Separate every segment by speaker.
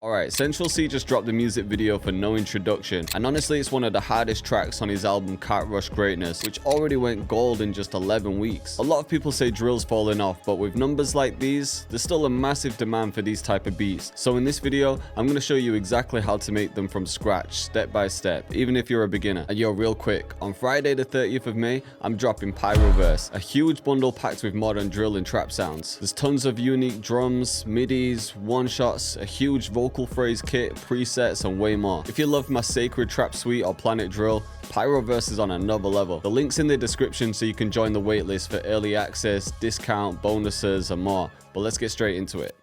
Speaker 1: Alright, Central Cee just dropped the music video for No Introduction, and honestly it's one of the hardest tracks on his album Cat Rush Greatness, which already went gold in just 11 weeks. A lot of people say drill's falling off, but with numbers like these, there's still a massive demand for these type of beats. So in this video, I'm going to show you exactly how to make them from scratch, step by step, even if you're a beginner. And yo, real quick, on Friday the 30th of May, I'm dropping Pyroverse, a huge bundle packed with modern drill and trap sounds. There's tons of unique drums, midis, one-shots, a huge vocal phrase kit, presets, and way more. If you love my Sacred Trap Suite or Planet Drill, Pyroverse is on another level. The link's in the description so you can join the waitlist for early access, discount, bonuses, and more. But let's get straight into it.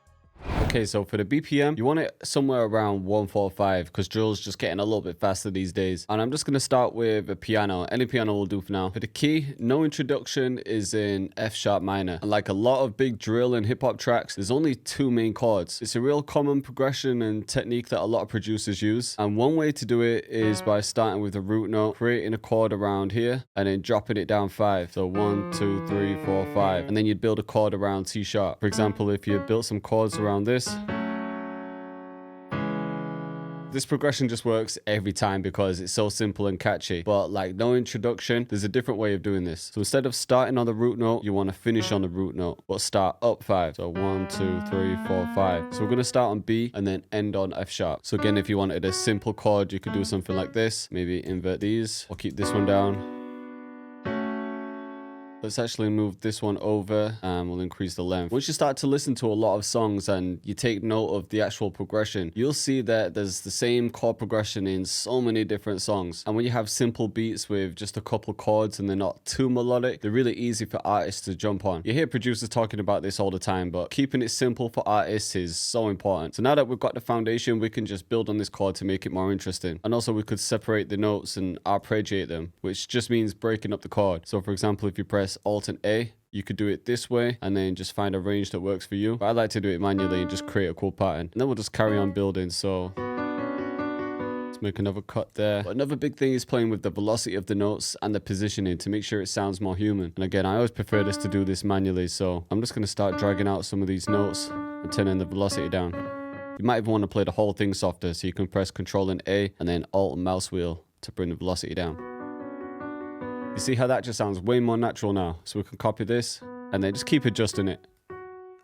Speaker 1: Okay, so for the BPM, you want it somewhere around 145 because drill's just getting a little bit faster these days. And I'm just going to start with a piano. Any piano will do for now. For the key, No Introduction is in F sharp minor. And like a lot of big drill and hip hop tracks, there's only two main chords. It's a real common progression and technique that a lot of producers use. And one way to do it is by starting with a root note, creating a chord around here, and then dropping it down 5. So 1, 2, 3, 4, 5. And then you'd build a chord around C sharp. For example, if you built some chords around this progression just works every time because it's so simple and catchy. But like No Introduction, there's a different way of doing this. So instead of starting on the root note, you want to finish on the root note, but start up 5. So 1, 2, 3, 4, 5. So we're going to start on B and then end on F sharp. So again, if you wanted a simple chord, you could do something like this. Maybe invert these or keep this one down. Let's actually move this one over and we'll increase the length. Once you start to listen to a lot of songs and you take note of the actual progression, you'll see that there's the same chord progression in so many different songs. And when you have simple beats with just a couple chords and they're not too melodic, they're really easy for artists to jump on. You hear producers talking about this all the time, but keeping it simple for artists is so important. So now that we've got the foundation, we can just build on this chord to make it more interesting. And also we could separate the notes and arpeggiate them, which just means breaking up the chord. So for example, if you press Alt and A, you could do it this way and then just find a range that works for you. But I like to do it manually and just create a cool pattern. And then we'll just carry on building. So let's make another cut there. But another big thing is playing with the velocity of the notes and the positioning to make sure it sounds more human. And again, I always prefer this to do this manually. So I'm just going to start dragging out some of these notes and turning the velocity down. You might even want to play the whole thing softer. So you can press Control and A and then Alt and mouse wheel to bring the velocity down. You see how that just sounds way more natural now. So we can copy this and then just keep adjusting it.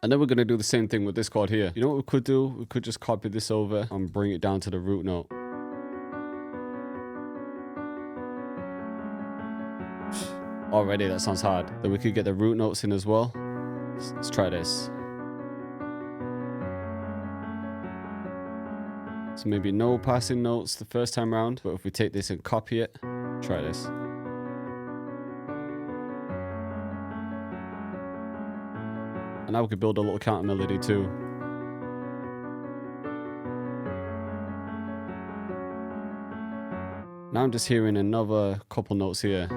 Speaker 1: And then we're going to do the same thing with this chord here. You know what we could do? We could just copy this over and bring it down to the root note. Already that sounds hard. Then we could get the root notes in as well. Let's try this. So maybe no passing notes the first time around. But if we take this and copy it, try this. And now we could build a little counter melody too. Now I'm just hearing another couple notes here.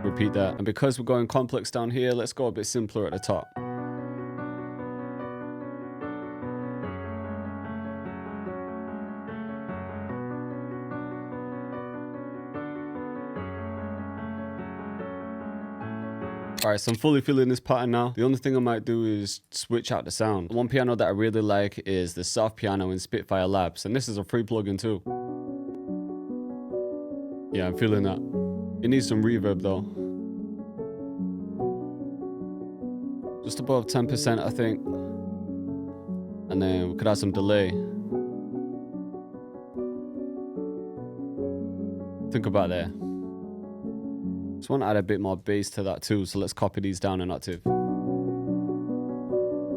Speaker 1: Repeat that. And because we're going complex down here, let's go a bit simpler at the top. Alright, so I'm fully feeling this pattern now. The only thing I might do is switch out the sound. One piano that I really like is the soft piano in Spitfire Labs, and this is a free plugin too. Yeah, I'm feeling that. It needs some reverb though. Just above 10%, I think. And then we could add some delay. Think about that. Just want to add a bit more bass to that too, so let's copy these down an octave.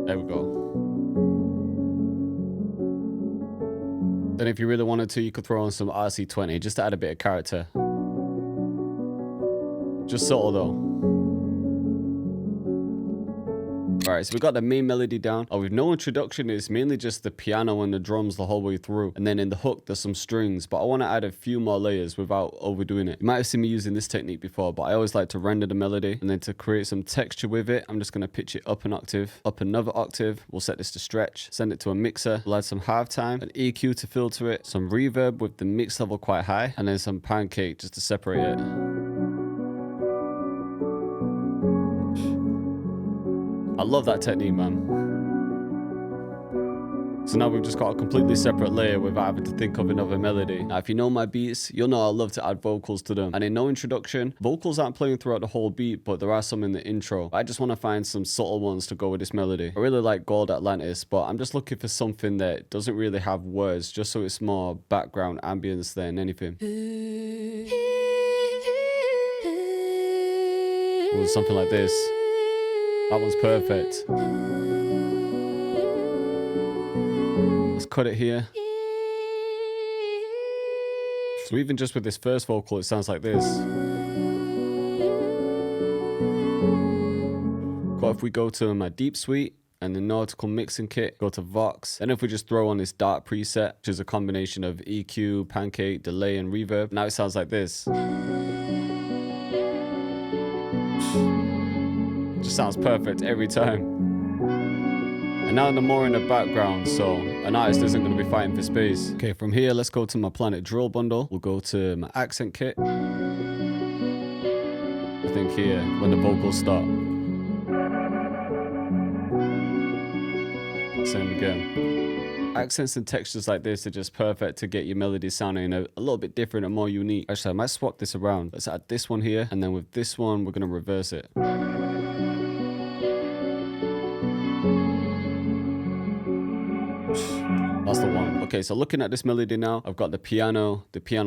Speaker 1: There we go. Then if you really wanted to, you could throw on some RC20 just to add a bit of character. Just subtle though. Alright, so we got the main melody down. With No Introduction, it's mainly just the piano and the drums the whole way through. And then in the hook, there's some strings. But I want to add a few more layers without overdoing it. You might have seen me using this technique before, but I always like to render the melody. And then to create some texture with it, I'm just going to pitch it up an octave, up another octave. We'll set this to stretch, send it to a mixer. We'll add some halftime, an EQ to filter it, some reverb with the mix level quite high, and then some pancake just to separate it. I love that technique, man. So now we've just got a completely separate layer without having to think of another melody. Now, if you know my beats, you'll know I love to add vocals to them. And in No Introduction, vocals aren't playing throughout the whole beat, but there are some in the intro. I just want to find some subtle ones to go with this melody. I really like Gold Atlantis, but I'm just looking for something that doesn't really have words, just so it's more background ambience than anything. Ooh, something like this. That one's perfect. Let's cut it here. So even just with this first vocal, it sounds like this. But if we go to my deep suite and the nautical mixing kit, go to Vox. Then if we just throw on this dark preset, which is a combination of EQ, pancake, delay, and reverb, now it sounds like this. Just sounds perfect every time. And now the more in the background, so an artist isn't going to be fighting for space. Okay, from here, let's go to my Planet Drill bundle. We'll go to my accent kit. I think here, when the vocals start. Same again. Accents and textures like this are just perfect to get your melody sounding a little bit different and more unique. Actually, I might swap this around. Let's add this one here, and then with this one, we're going to reverse it. That's the one. Okay, so looking at this melody now, I've got the piano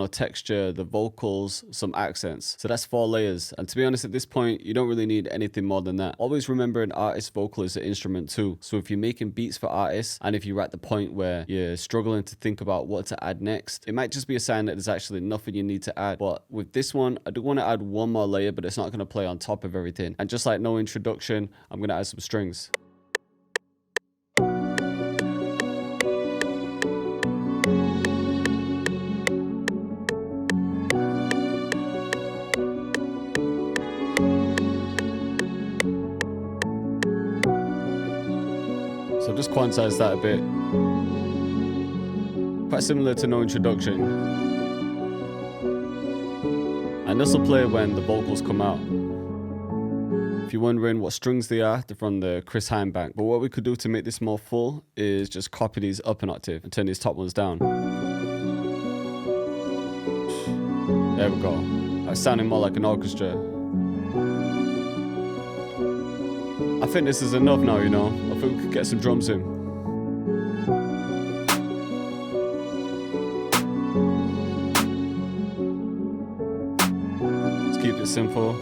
Speaker 1: texture, the vocals, some accents. So that's 4 layers. And to be honest, at this point, you don't really need anything more than that. Always remember an artist's vocal is an instrument too. So if you're making beats for artists, and if you're at the point where you're struggling to think about what to add next, it might just be a sign that there's actually nothing you need to add. But with this one, I do want to add one more layer, but it's not going to play on top of everything. And just like No Introduction, I'm going to add some strings. So just quantize that a bit. Quite similar to No Introduction. And this will play when the vocals come out. If you're wondering what strings they are, they're from the Chris Heinbank. But what we could do to make this more full is just copy these up an octave and turn these top ones down. There we go. That's sounding more like an orchestra. I think this is enough now, you know. I think we could get some drums in. Let's keep it simple.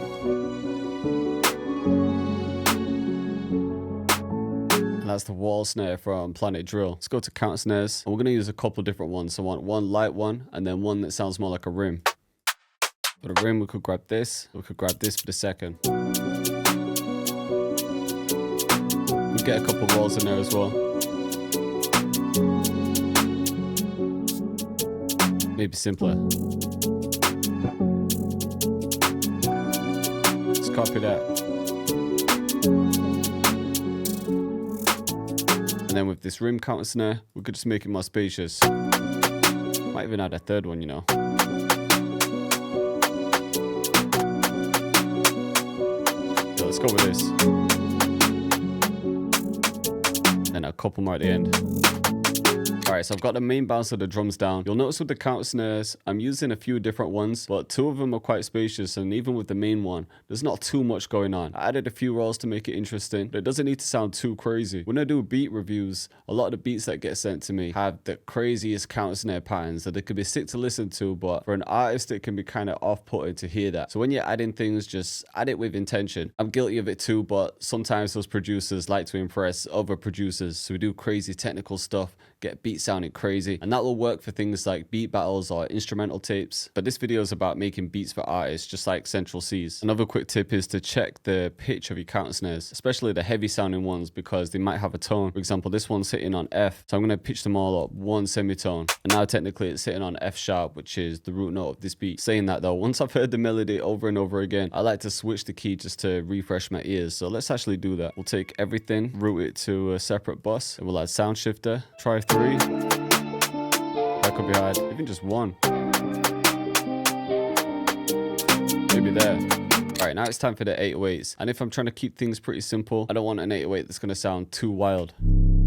Speaker 1: And that's the wall snare from Planet Drill. Let's go to count snares. And we're going to use a couple different ones. So I want one light one and then one that sounds more like a rim. For the rim, we could grab this. We could grab this for the second. Get a couple rolls in there as well. Maybe simpler. Let's copy that. And then with this rim counter snare, we could just make it more spacious. Might even add a third one, you know. So let's go with this. And a couple more at the end. Alright, so I've got the main bounce of the drums down. You'll notice with the count snares, I'm using a few different ones, but 2 of them are quite spacious, and even with the main one, there's not too much going on. I added a few rolls to make it interesting, but it doesn't need to sound too crazy. When I do beat reviews, a lot of the beats that get sent to me have the craziest count snare patterns that they could be sick to listen to, but for an artist, it can be kind of off-putting to hear that. So when you're adding things, just add it with intention. I'm guilty of it too, but sometimes those producers like to impress other producers, so we do crazy technical stuff, get beats sounding crazy, and that will work for things like beat battles or instrumental tapes. But this video is about making beats for artists, just like Central Cee's. Another quick tip is to check the pitch of your counter snares, especially the heavy sounding ones, because they might have a tone. For example, this one's sitting on F, so I'm going to pitch them all up 1 semitone, and now technically it's sitting on F sharp, which is the root note of this beat. Saying that though, once I've heard the melody over and over again, I like to switch the key just to refresh my ears. So let's actually do that. We'll take everything, route it to a separate bus, and we'll add sound shifter. Try 3. That could be hard. Even just 1. Maybe there. Alright, All right, now it's time for the 808s. And if I'm trying to keep things pretty simple, I don't want an 808 that's going to sound too wild.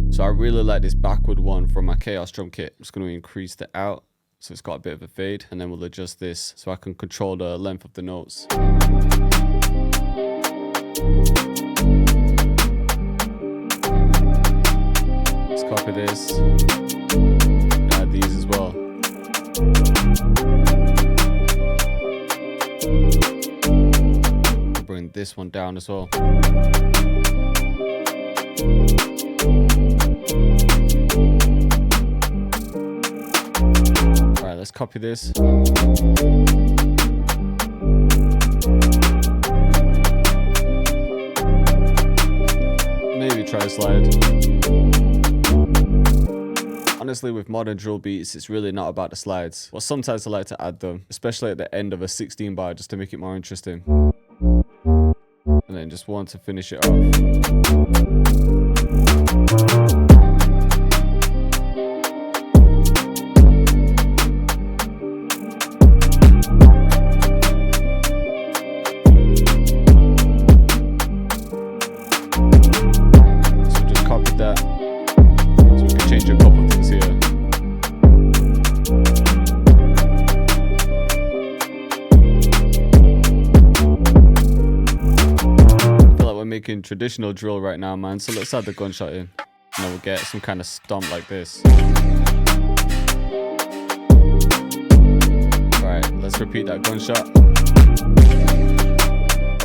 Speaker 1: So I really like this backward one from my Chaos drum kit. I'm just going to increase the out so it's got a bit of a fade, and then we'll adjust this so I can control the length of the notes. Let's copy this. Add these as well. Bring this one down as well. Alright, let's copy this. Maybe try a slide. Honestly, with modern drill beats, it's really not about the slides. But sometimes I like to add them, especially at the end of a 16 bar just to make it more interesting. And then just one to finish it off. So just copy that. So we can change a couple of things here. Making traditional drill right now, man, so let's add the gunshot in, and then we'll get some kind of stomp like this. Alright, let's repeat that gunshot.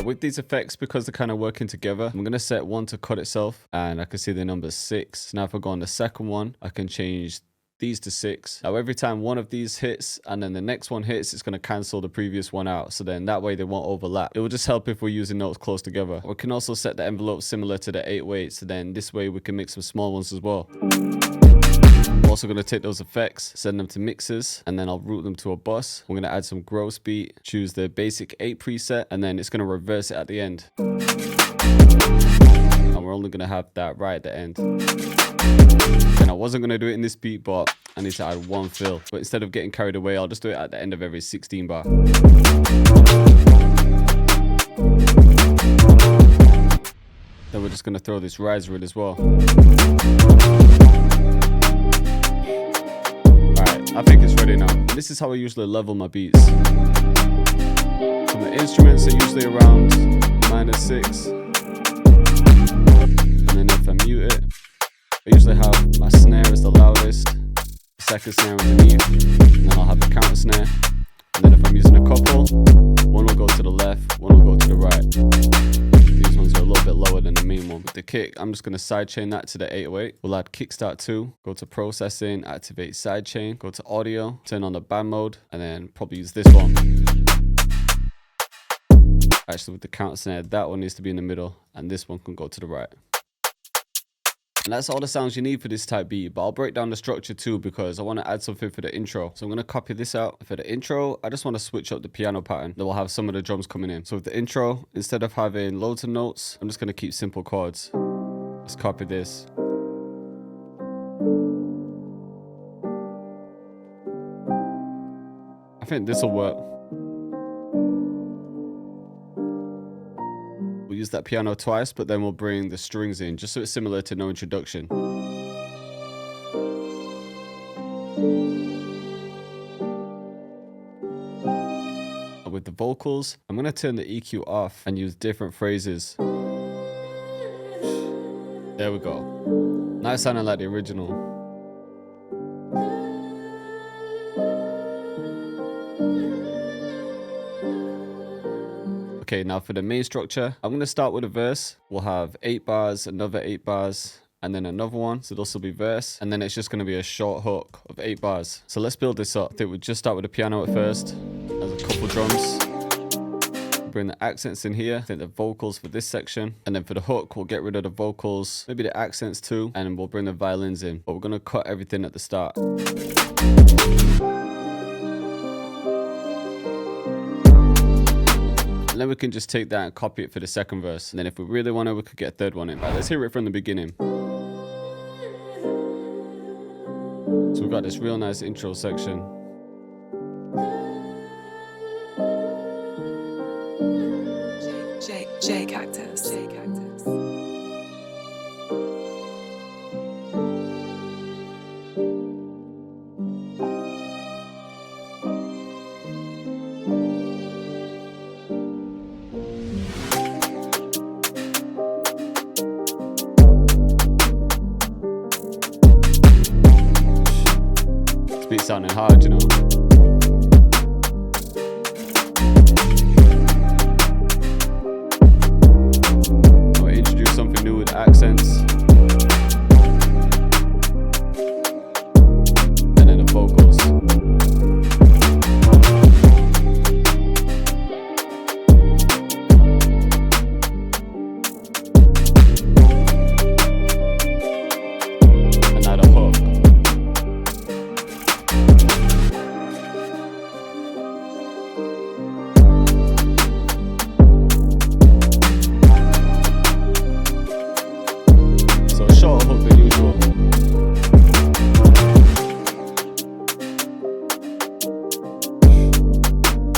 Speaker 1: With these effects, because they're kind of working together, I'm going to set one to cut itself, and I can see the number 6. So now if I go on the second one, I can change these to 6. Now every time one of these hits and then the next one hits, it's going to cancel the previous one out, so then that way they won't overlap. It will just help if we're using notes close together. We can also set the envelope similar to the 808, so then this way we can make some small ones as well. I'm also going to take those effects, send them to mixers, and then I'll route them to a bus. We're going to add some gross beat, choose the basic 8 preset, and then it's going to reverse it at the end. And we're only going to have that right at the end. And I wasn't going to do it in this beat, but I need to add one fill. But instead of getting carried away, I'll just do it at the end of every 16 bar. Then we're just going to throw this riser in as well. Alright, I think it's ready now. This is how I usually level my beats. From the instruments are usually around -6. And then if I mute it, I usually have my snare as the loudest, the second snare underneath, and then I'll have a counter snare. And then if I'm using a couple, one will go to the left, one will go to the right. These ones are a little bit lower than the main one. With the kick, I'm just going to sidechain that to the 808. We'll add kickstart 2, go to processing, activate sidechain, go to audio, turn on the band mode, and then probably use this one. Actually, with the counter snare, that one needs to be in the middle, and this one can go to the right. And that's all the sounds you need for this type beat, but I'll break down the structure too because I want to add something for the intro. So I'm going to copy this out. For the intro, I just want to switch up the piano pattern. Then we'll have some of the drums coming in. So with the intro, instead of having loads of notes, I'm just going to keep simple chords. Let's copy this. I think this will work. We'll use that piano twice, but then we'll bring the strings in, just so it's similar to No Introduction. With the vocals, I'm going to turn the EQ off and use different phrases. There we go. Now it's sounding like the original. Okay, now for the main structure, I'm going to start with a verse. We'll have 8 bars, another 8 bars, and then another one. So this will be verse. And then it's just going to be a short hook of 8 bars. So let's build this up. I think we'll just start with the piano at first. There's a couple drums. Bring the accents in here. I think the vocals for this section. And then for the hook, we'll get rid of the vocals, maybe the accents too. And we'll bring the violins in. But we're going to cut everything at the start. And then we can just take that and copy it for the second verse. And then if we really want to, we could get a third one in. Right, let's hear it from the beginning. So we've got this real nice intro section. sounding hard, you know. I'll introduce something new with accents. And then the vocals.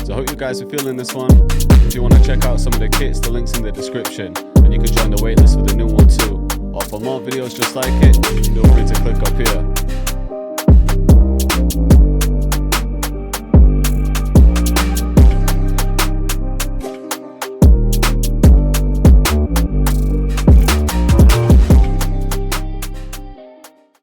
Speaker 1: So I hope you guys are feeling this one. If you want to check out some of the kits, the link's in the description, and you can join the waitlist for the new one too. Or for more videos just like it, feel free to click up here.